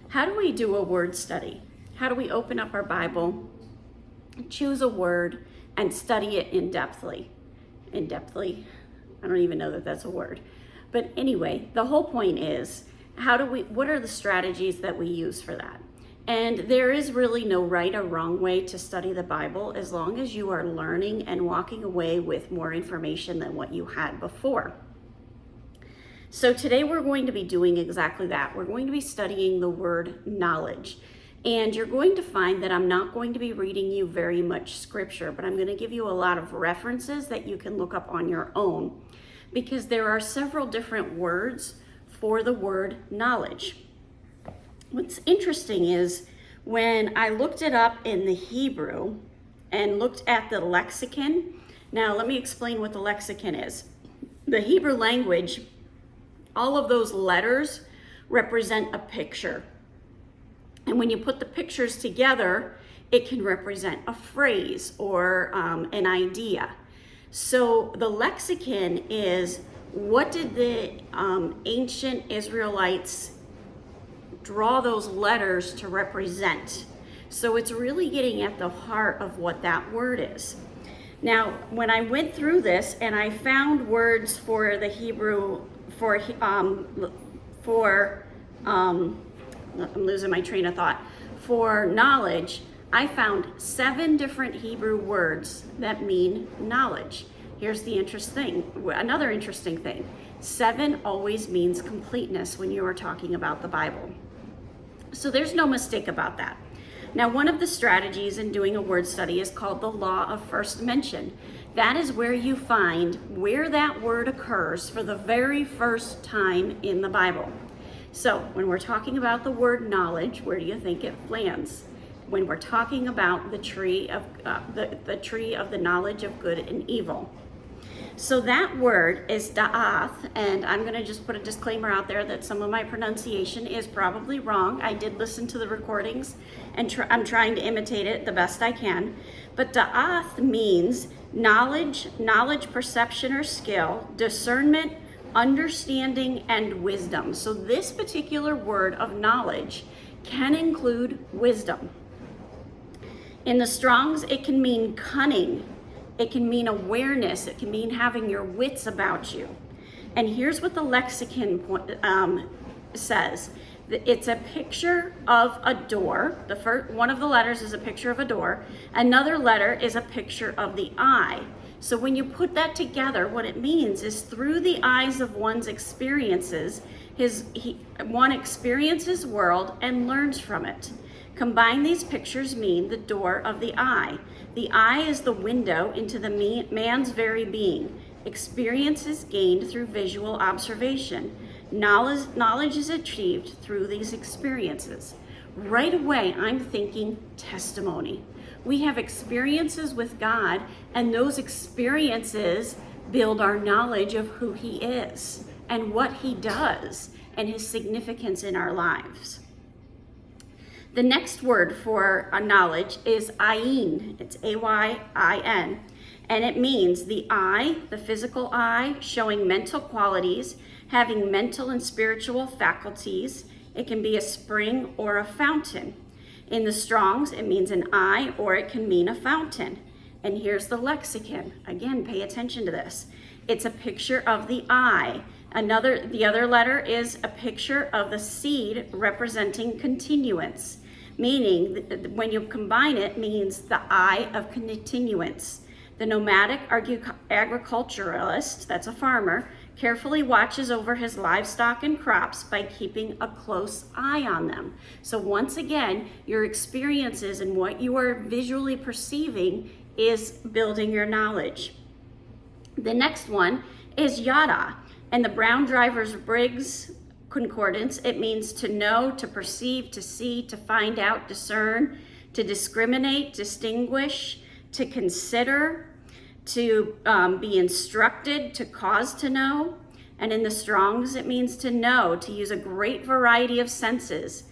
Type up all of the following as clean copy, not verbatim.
How do we do a word study? How do we open up our Bible, choose a word, and study it in-depthly? In-depthly? I don't even know that that's a word. But anyway, the whole point is, what are the strategies that we use for that? And there is really no right or wrong way to study the Bible as long as you are learning and walking away with more information than what you had before. So today we're going to be doing exactly that. We're going to be studying the word knowledge. And you're going to find that I'm not going to be reading you very much scripture, but I'm going to give you a lot of references that you can look up on your own, because there are several different words for the word knowledge. What's interesting is when I looked it up in the Hebrew and looked at the lexicon. Now let me explain what the lexicon is. The Hebrew language, all of those letters represent a picture. And when you put the pictures together, it can represent a phrase or an idea. So the lexicon is, what did the ancient Israelites draw those letters to represent? So it's really getting at the heart of what that word is. Now, when I went through this and I found words for the Hebrew, I'm losing my train of thought, for knowledge, I found 7 different Hebrew words that mean knowledge. Here's the another interesting thing. 7 always means completeness when you are talking about the Bible. So there's no mistake about that. Now, one of the strategies in doing a word study is called the law of first mention. That is where you find where that word occurs for the very first time in the Bible. So when we're talking about the word knowledge, where do you think it lands? When we're talking about the tree of the knowledge of good and evil. So that word is da'ath, and I'm going to just put a disclaimer out there that some of my pronunciation is probably wrong. I did listen to the recordings, and I'm trying to imitate it the best I can. But da'ath means knowledge, perception or skill, discernment, understanding, and wisdom. So this particular word of knowledge can include wisdom. In the Strong's, it can mean cunning. It can mean awareness. It can mean having your wits about you. And here's what the lexicon says. It's a picture of a door. The first one of the letters is a picture of a door. Another letter is a picture of the eye. So when you put that together, what it means is through the eyes of one's experiences, one experiences world and learns from it. Combine these pictures mean the door of the eye. The eye is the window into the man's very being. Experience is gained through visual observation. Knowledge is achieved through these experiences. Right away, I'm thinking testimony. We have experiences with God, and those experiences build our knowledge of who He is and what He does and His significance in our lives. The next word for knowledge is ayin. It's A-Y-I-N. And it means the eye, the physical eye, showing mental qualities, having mental and spiritual faculties. It can be a spring or a fountain. In the Strong's, it means an eye, or it can mean a fountain. And here's the lexicon. Again, pay attention to this. It's a picture of the eye. The other letter is a picture of the seed representing continuance, meaning when you combine it means the eye of continuance. The nomadic agriculturalist, that's a farmer, carefully watches over his livestock and crops by keeping a close eye on them. So once again, your experiences and what you are visually perceiving is building your knowledge. The next one is yada. And the Brown Drivers Briggs Concordance, it means to know, to perceive, to see, to find out, discern, to discriminate, distinguish, to consider, to be instructed, to cause to know. And in the Strong's, it means to know, to use a great variety of senses,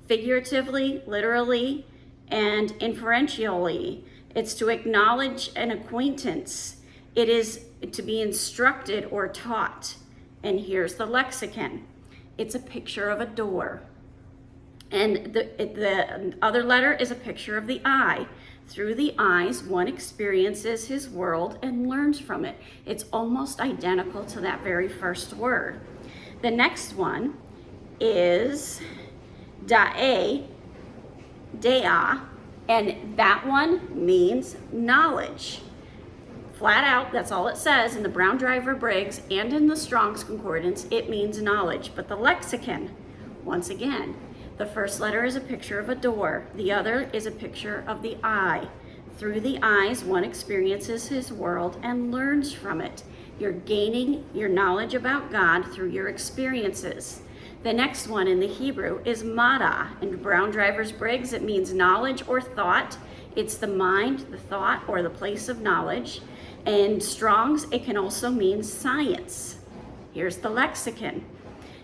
figuratively, literally, and inferentially. It's to acknowledge an acquaintance. It is to be instructed or taught. And here's the lexicon. It's a picture of a door. And the other letter is a picture of the eye. Through the eyes, one experiences his world and learns from it. It's almost identical to that very first word. The next one is da'e, and that one means knowledge. Flat out, that's all it says in the Brown Driver Briggs and in the Strong's Concordance. It means knowledge. But the lexicon, once again, the first letter is a picture of a door. The other is a picture of the eye. Through the eyes, one experiences his world and learns from it. You're gaining your knowledge about God through your experiences. The next one in the Hebrew is mada. In Brown Driver's Briggs, it means knowledge or thought. It's the mind, the thought, or the place of knowledge. And Strong's, it can also mean science. Here's the lexicon.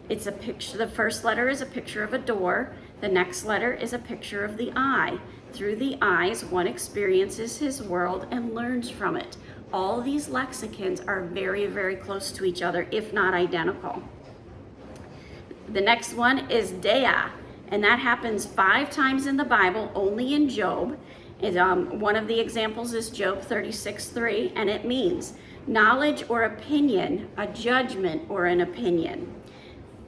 It's a picture. The first letter is a picture of a door. The next letter is a picture of the eye. Through the eyes, one experiences his world and learns from it. All these lexicons are very, very close to each other, if not identical. The next one is dea, and that happens 5 times in the Bible, only in Job. One of the examples is Job 36:3, and it means knowledge or opinion, a judgment or an opinion.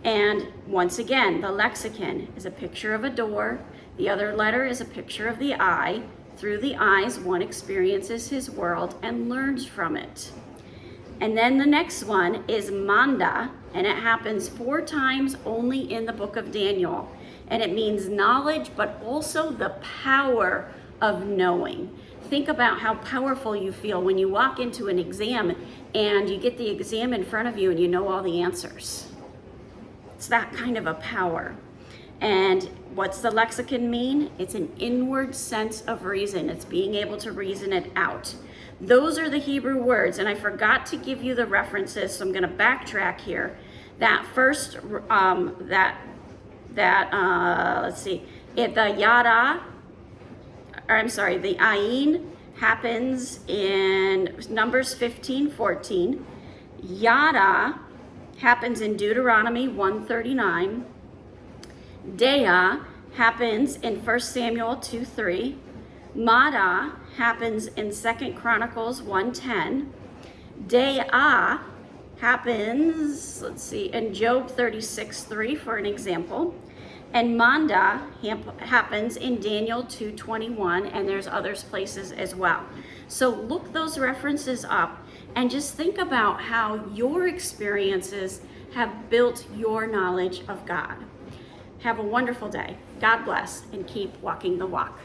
And once again, the lexicon is a picture of a door. The other letter is a picture of the eye. Through the eyes, one experiences his world and learns from it. And then the next one is manda, and it happens 4 times only in the book of Daniel. And it means knowledge, but also the power of knowing. Think about how powerful you feel when you walk into an exam and you get the exam in front of you and you know all the answers. It's that kind of a power. And what's the lexicon mean? It's an inward sense of reason. It's being able to reason it out. Those are the Hebrew words, and I forgot to give you the references, so I'm going to backtrack here. That first, let's see, the ayin happens in Numbers 15:14. Yada happens in Deuteronomy 1:39. Dea happens in 1 Samuel 2:3. Mada happens in 2 Chronicles 1:10. Dea happens, in Job 36:3 for an example. And manda happens in Daniel 2:21, and there's other places as well. So look those references up and just think about how your experiences have built your knowledge of God. Have a wonderful day. God bless, and keep walking the walk.